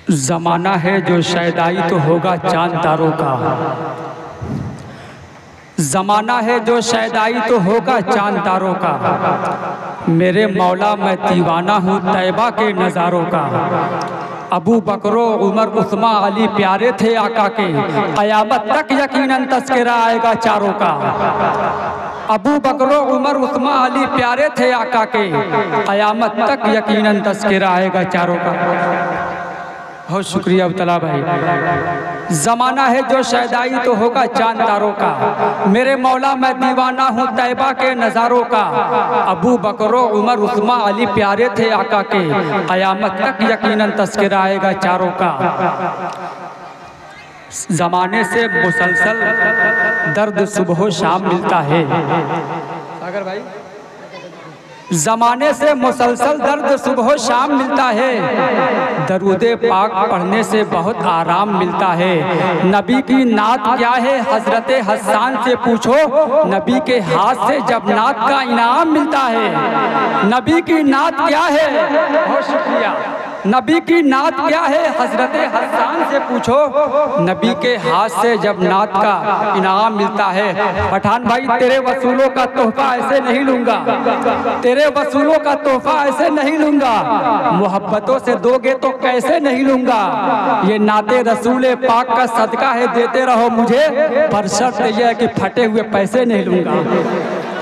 ज़माना है जो शैदाई तो होगा चांद तारों का। ज़माना है जो शैदाई तो होगा चांद तारों का। मेरे मौला मैं दीवाना हूँ तैबा के नज़ारों का। अबू बकरो उमर उस्मा अली प्यारे थे आका के, क़यामत तक यकीनन तज़किरा आएगा चारों का। अबू बकरो उमर उस्मा अली प्यारे थे आका के, क़यामत तक यकीनन तज़किरा आएगा चारों का। बहुत शुक्रिया अब्दुल्ला भाई। ज़माना है जो शैदाई तो होगा चांद तारों का। मेरे मौला मैं दीवाना हूँ तैबा के नज़ारों का। अबू बकरो उमर उस्मा अली प्यारे थे आका के, क़यामत तक यकीनन तज़किरा आएगा चारों का। ज़माने से मुसलसल दर्द सुबह शाम मिलता है। सागर भाई, ज़माने से मुसलसल दर्द सुबह शाम मिलता है। दरूदे पाक पढ़ने से बहुत आराम मिलता है। नबी की नात क्या है हज़रत हसन से पूछो, नबी के हाथ से जब नात का इनाम मिलता है। नबी की नात क्या है, बहुत शुक्रिया। नबी की नात क्या है हज़रत हसन से पूछो, नबी के हाथ से जब नात का इनाम मिलता है। पठान भाई तेरे वसूलों का तोहफा ऐसे नहीं लूँगा, तेरे वसूलों का तोहफा ऐसे नहीं लूँगा। मोहब्बतों से दोगे तो कैसे नहीं लूँगा। ये नाते रसूल पाक का सदका है, देते रहो मुझे, पर शर्त यह है कि फटे हुए पैसे नहीं लूँगा।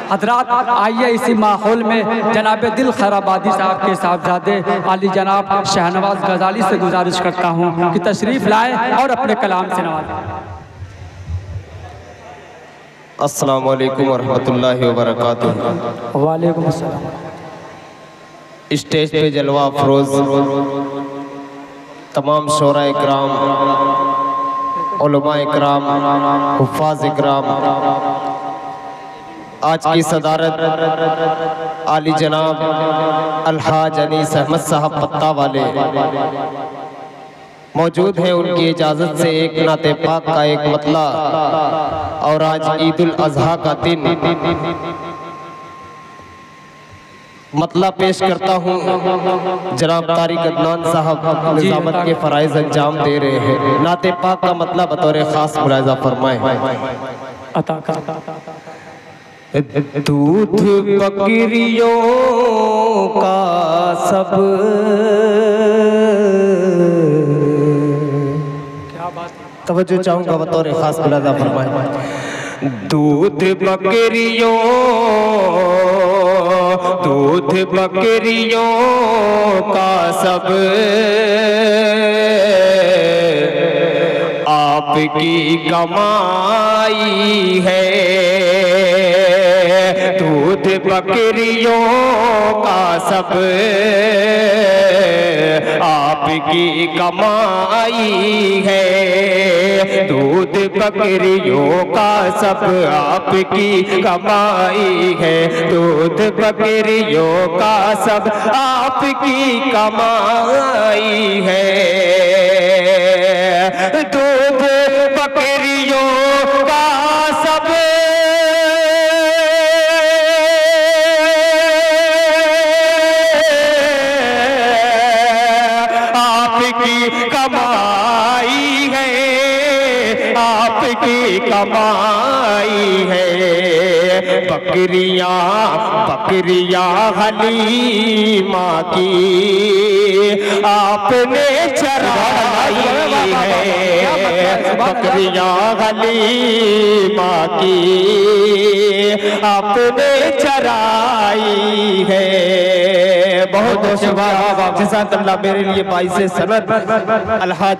हजरात आइए इसी माहौल में जनाब दिल खैराबादी साहब के साहबजादे आली जनाब शहनवाज गजाली से गुजारिश करता हूँ कि तशरीफ़ लाएँ और अपने कलाम से नवाजें। अस्सलामु अलैकुम वरहमतुल्लाहि वबरकातुहू। वालेकुम अस्सलाम। स्टेज पे जलवा अफरोज तमाम शोरा इकराम, उलमा इकराम, हुफ़ाज़ इकराम, आज की सदारत आली जनाब अलहाज अनीस अहमद साहब पत्ता वाले मौजूद हैं। उनकी इजाज़त से एक नाते पाक का एक मतला और आज ईद उल अज़हा का दिन मतला पेश करता हूँ। जनाब तारिक अदनान साहब निज़ामत के फ़राइज़ अंजाम दे रहे हैं। नाते पाक का मतला बतौर ख़ास मुलाहिज़ा फरमाएं। अता का दूध बकरियों का सब क्या बात, तवज्जो चाहूँगा बतौर ख़ास मुलाहिज़ा फरमाएं। दूध बकरियों का सब आपकी कमाई है। दूध बकरियों का सब आपकी कमाई है। दूध बकरियों का सब आपकी कमाई है। दूध बकरियों का सब आपकी कमाई है। दूध बकरियों का सब आपकी कमाई है, आपकी कमाई है। बकरियाँ हलीमा की आपने चराई है। बकरियाँ हलीमा की आपने चराई है। बहुत बहुत शुक्रिया मेरे लिए बाई से सनद अलहाज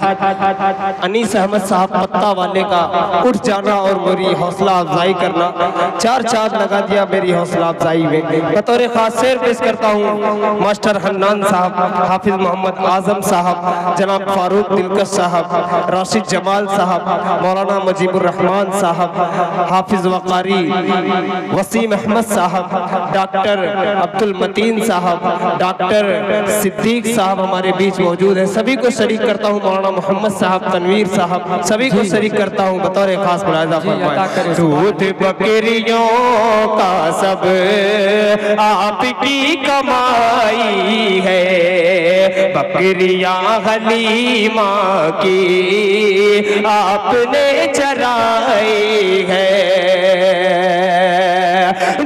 अनीस अहमद साहब पत्ता वाले का उठ जाना और मेरी हौसला अफजाई करना, चार चांद लगा दिया मेरी हौसला अफजाई में। बतौर खास शेर पेश करता हूँ मास्टर हन्नान साहब, हाफिज मोहम्मद आजम साहब, जनाब फारूक दिलकश साहब, राशिद जमाल साहब, मौलाना मुजीबुर रहमान साहब, हाफिज वकारी वसीम अहमद साहब, डॉक्टर अब्दुल मतीन साहब, डॉक्टर सिद्दीक साहब हमारे बीच मौजूद हैं। सभी को शरीक करता हूँ, मौलाना मोहम्मद साहब, तनवीर साहब, सभी को शरीक करता हूँ बतौर खास मुलाहिजा फरमाएं। दूध बकरियों का सब आपकी कमाई है, बकरियां हलीमा की आपने चराई है।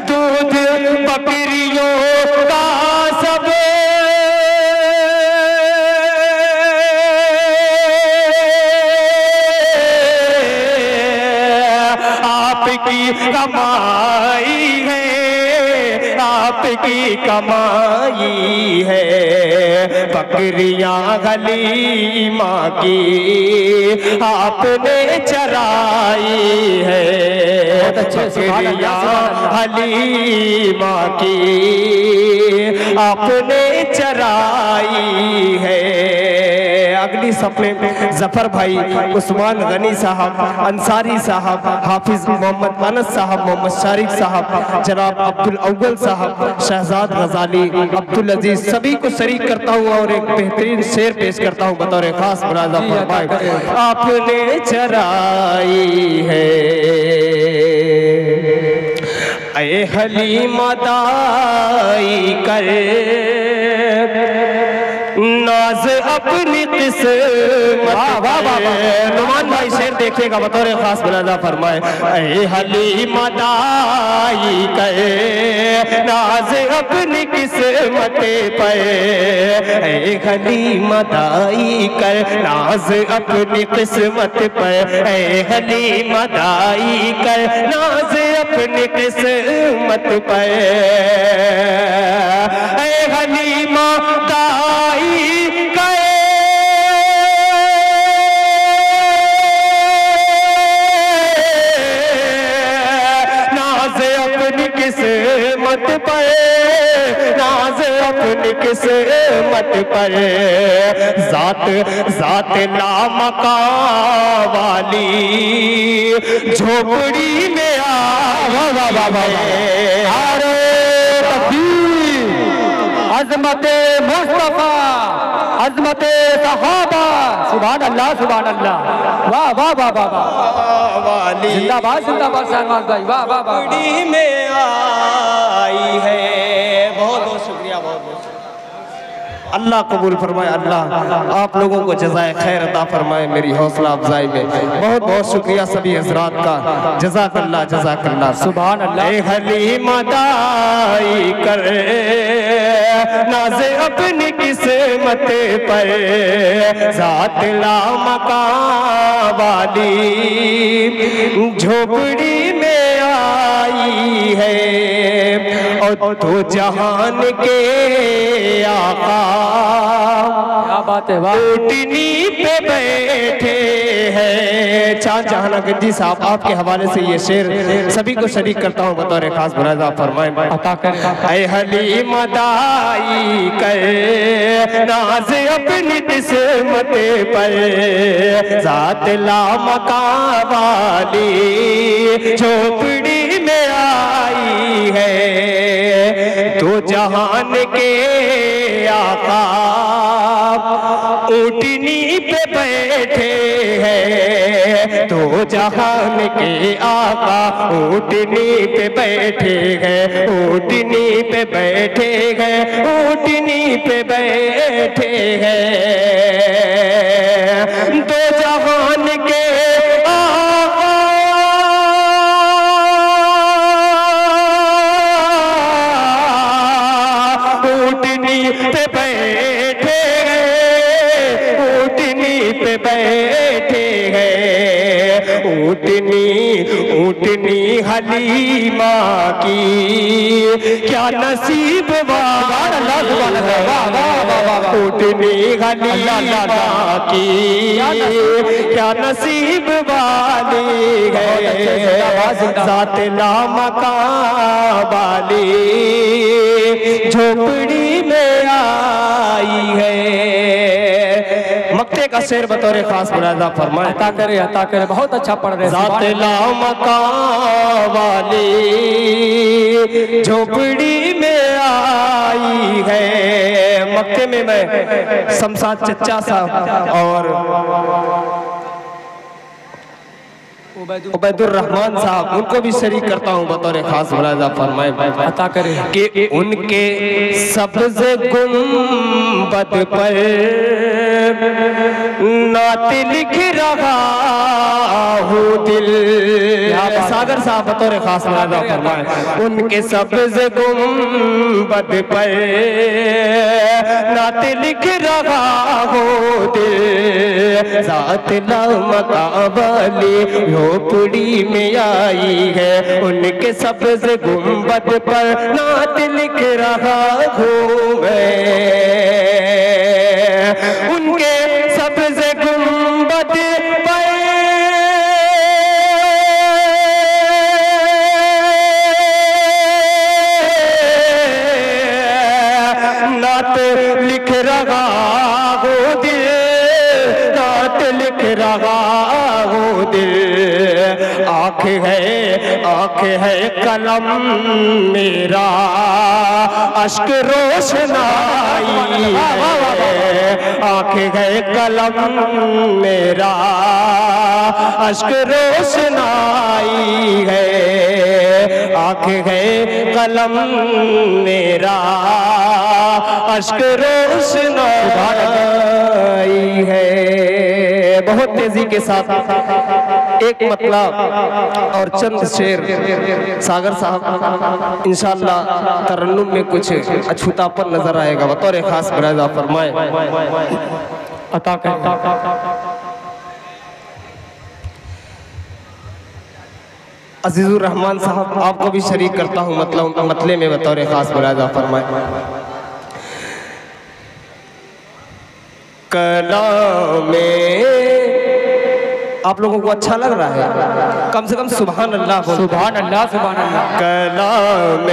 दूध बकरियों का सब आपकी कमाई है, आपकी कमाई है। बकरियां हलीमा की आपने चराई है, बकरियां हलीमा की आपने चराई है। अगली सफे जफर भाई, उस्मान गनी साहब, अंसारी साहब, हाफिज मोहम्मद अनस साहब, मोहम्मद शारिक साहब, जनाब अब्दुल अव्वल साहब, शहजाद गजाली, अब्दुल अजीज, सभी को शरीक करता हूँ और एक बेहतरीन शेर पेश करता हूँ बतौर खास मुलाहिजा फरमाएं। आपने चराई है ऐ हलीमा दाई कर, नाज अपनी किस्मत। नुमान भाई शेर देखिएगा बतौर खास मुलाहिजा फरमाए। ऐ हलीमा दाई कर, नाज अपनी किस्मत पर, ऐ हलीमा दाई कर, नाज अपनी किस्मत पर, ऐ हलीमा दाई कर, नाज अपनी किस्मत पर, ऐ हलीमा दाई किस्मत पर, नाज अपनी किस्मत पर। जात जात लामका वाली झोपड़ी में अज़मते मुस्तफा, अज़मते सहाबा, सुभान अल्लाह, सुभान अल्लाह, वाह वाह वाह वाह वाली, जिंदाबाद जिंदाबाद शहनवाज भाई, वाह वाह वाह। में आई है, बहुत बहुत शुक्रिया, बहुत बहुत अल्लाह कबूल फरमाए। अल्लाह आप लोगों को जज़ाए खैर अता फरमाए मेरी हौसला अफजाई में। बहुत बहुत शुक्रिया सभी हजरात का, जज़ाकल्लाह जज़ाकल्लाह, सुभान अल्लाह। हलीमा दाई कर, नाज़ अपनी किस्मत पर, ज़ात लामका वाली झोपड़ी में आई है, और तो जहान के आका, क्या बात है, ऊँटनी पे बैठे हैं। चांद जहाना गंजी साहब, आपके हवाले से ये शेर सभी को शरीक करता हूँ बतौर खास मुलाहिजा फरमाएं। ऐ हलीमा दाई कर, नाज अपनी किस्मत पर, ज़ात लामका वाली झोपड़ी में आई है, तो जहान के आका ऊँटनी पे बैठे हैं, तो जहान के आका ऊँटनी पे बैठे हैं, ऊँटनी पे बैठे हैं, ऊँटनी पे बैठे हैं, तो जहान के पे बैठे हैं, ऊँटनी पे बैठे हैं, ऊँटनी ऊँटनी हलीमा की क्या नसीब ऊँटनी हलीमा की क्या नसीब वाली है, ज़ात लामका वाली झोपड़ी में आई है। मक्ते का शेर बतौर खास मुलाजा फरमाए। अता करे बहुत अच्छा पढ़ रहे ज़ात लामकां वाली झोपड़ी में आई है। मक्के में मैं शमशाद चच्चा साहब और उबैदुर रहमान साहब उनको भी शरीक करता हूँ बतौर खास मुलाजा फरमाए। अता करे कि उनके सब्ज़ गुंबद पर नात लिख रहा हूँ दिल। सागर साहब बतौर खास मुलाजा फरमाए। उनके सब्ज़ गुंबद पर नात लिख रहा हूँ दिल। ज़ात लामकां वाली झोपड़ी में आई है। उनके सब्ज़ गुंबद पर नात लिख रहा हूँ मैं। उनके सब्ज़ गुंबद पर नात लिख रहा हूँ दिल। नात लिख रहा हूँ दिल। आँख है कलम मेरा अश्क रोशनाई है। आँख है कलम मेरा अश्क रोशनाई है। आँख है कलम मेरा अश्क रोशनाई है। बहुत तेजी के साथ एक मतलब और चंद शेर सागर साहब इंशाअल्लाह तरन्नुम में कुछ अछूतापन नजर आएगा बतौर खास मुलाजा फरमाए। अता करे अजीजुर रहमान साहब आपको भी शरीक करता हूँ मतले में बतौर खास मुलाजा फरमाए। कलाम में आप लोगों को अच्छा लग रहा है? कम से कम सुभान अल्लाह बोलो। सुभान अल्लाह सुभान अल्लाह। कलाम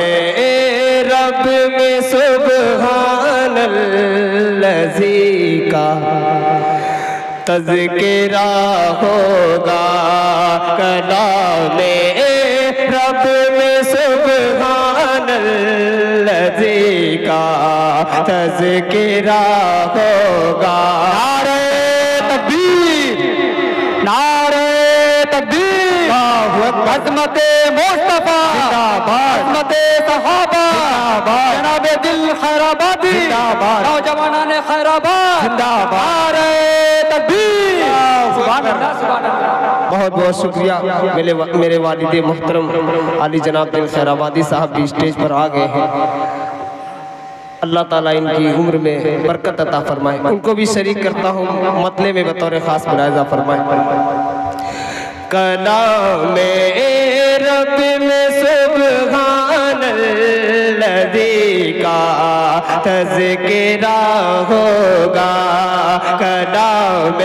रब में सुभान अल्लज़ी का तज़किरा होगा। कलाम रब में सुभान अल्लज़ी का तज़किरा होगा। अज़मते मुस्तफा अज़मते सहाबा जनाबे दिल खैराबादी नौजवानान खैराबाद जिंदाबाद तकबीर। सुभान अल्लाह सुभान अल्लाह। बहुत बहुत शुक्रिया। मेरे वालिद मोहतरम अली जनाब दिल खैराबादी साहब भी स्टेज पर आ गए हैं। अल्लाह ताला इनकी उम्र में बरकत अता फरमाए। उनको भी शरीक करता हूँ मतले में बतौर खास मुलाजा फरमाए। कलाम रब में सुभान अल्लज़ी का तज़किरा होगा। कलाम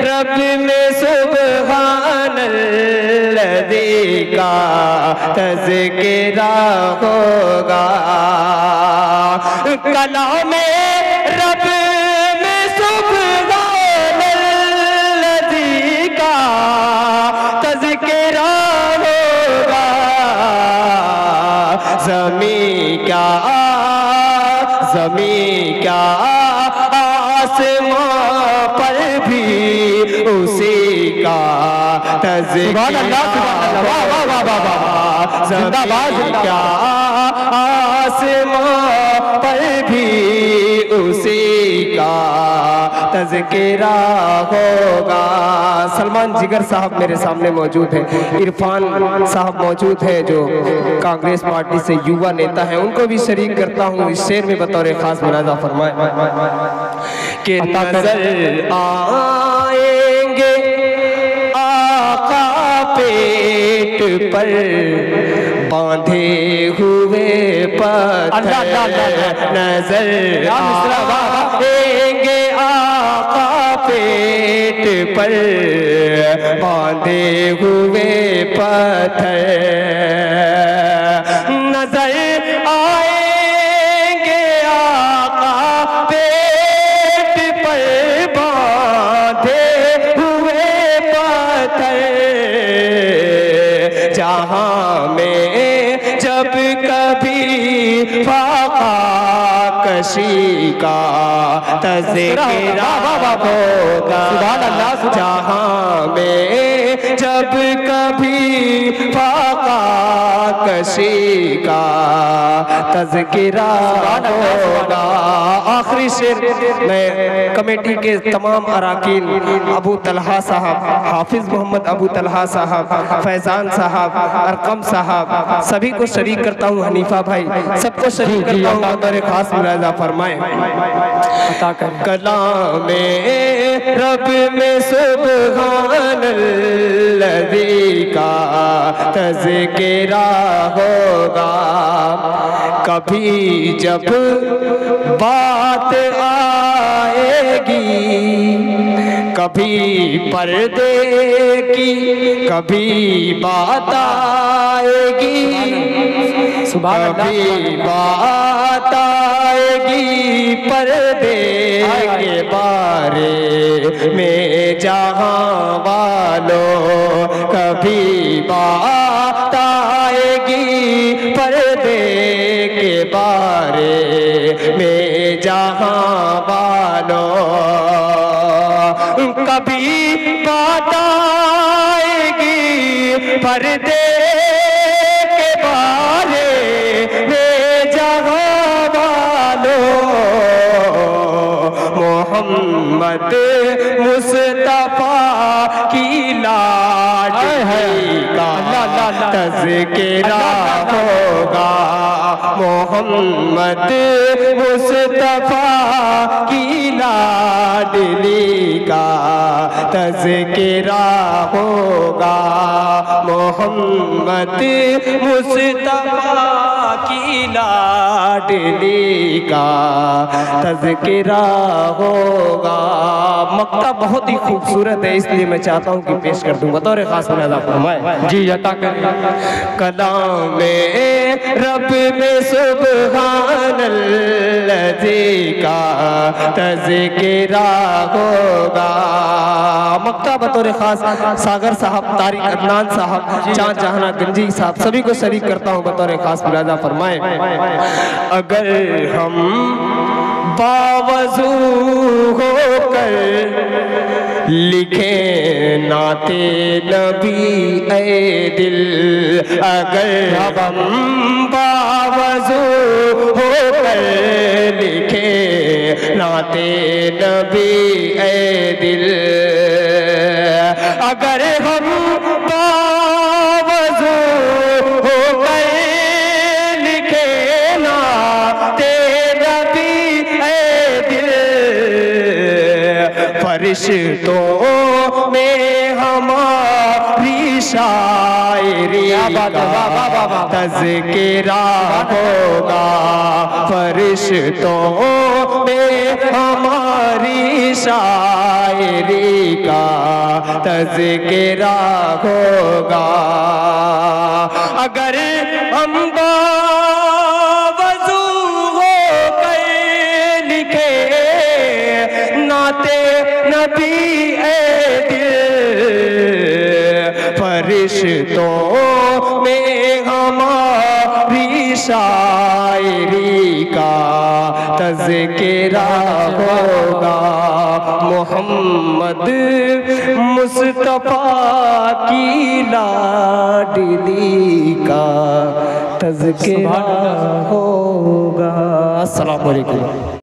रब में सुभान अल्लज़ी का तज़किरा होगा। कलाम रब में सुभान अल्लज़ी का तज़किरा होगा। ज़मीं क्या आसमां पर भी उसी का तज़किरा होगा। ज़मीं क्या आसमां पर भी उसी का तज़किरा होगा। सलमान जिगर साहब मेरे सामने मौजूद हैं। इरफान साहब मौजूद हैं जो कांग्रेस पार्टी से युवा नेता हैं। उनको भी शरीक करता हूँ इस शेर में बतौर खास मुलाजा फरमाए कि नजर आएंगे आका पेट पर बांधे हुए पत्थर। नजर आएंगे आका पेट पर बांधे हुए पत्थर। नजर आएंगे आका पेट पर का तज़किरा होगा जहाँ में जब कभी फाका कशी का तज़किरा होगा। आखिरी शेर मैं कमेटी के तमाम अराकीन अबू तलहा साहब, हाफिज मोहम्मद अबू तलहा साहब, फैजान साहब, अरकम साहब सभी को शरीक करता हूँ, हनीफा भाई सबको शरीक करता हूँ, बतौर खास मुलाजा फरमाए। कलामे रब में सुब्हानल्लज़ी का तज़किरा होगा। कभी जब बात आएगी कभी पर्दे की कभी बात आएगी, कभी बात आएगी पर्दे के बारे में जहाँ वालों, कभी बात आएगी पर्दे के बारे में जहाँ वालों, कभी बात आएगी पर्दे के बारे में जहाँ वालों, मोहम्मद मुस्तफा की लाडली का तज़किरा होगा। मोहम्मद मुस्तफा की लाडली का तज़किरा होगा। मोहम्मद मुस्तफा की लाडली का तज़किरा होगा। मक्ता बहुत ही खूबसूरत है, इसलिए मैं चाहता हूँ कि पेश कर दूँ बतौर खास मुलाज़ा फरमाए। जी अता करें। कलामे रब में सुब्हानल्लज़ी का तज़किरा होगा। मक्ता बतौर खास सागर साहब, तारिक अदनान साहब, चाँद जहाना गंजी साहब सभी को शरीक करता हूँ बतौर खास मुलाज़ा फरमाए। अगर हम बावजू होकर लिखे नाते नबी ए दिल, अगर हम बावजू होकर लिखे नाते नबी ए दिल, अगर हम बावजू होकर लिखे नाते नबी ए दिल, फरिश्तों में हमारी शायरी का तज़किरा होगा। फरिश्तों में हमारी शायरी का तज़किरा होगा। अगर हम बावजू होकर लिखे नाते नबी ए दिल, फरिश्तों में हमारी शायरी का तज़किरा होगा। मोहम्मद मुस्तफा की लाडली का तज़किरा होगा। अस्सलाम वालेकुम।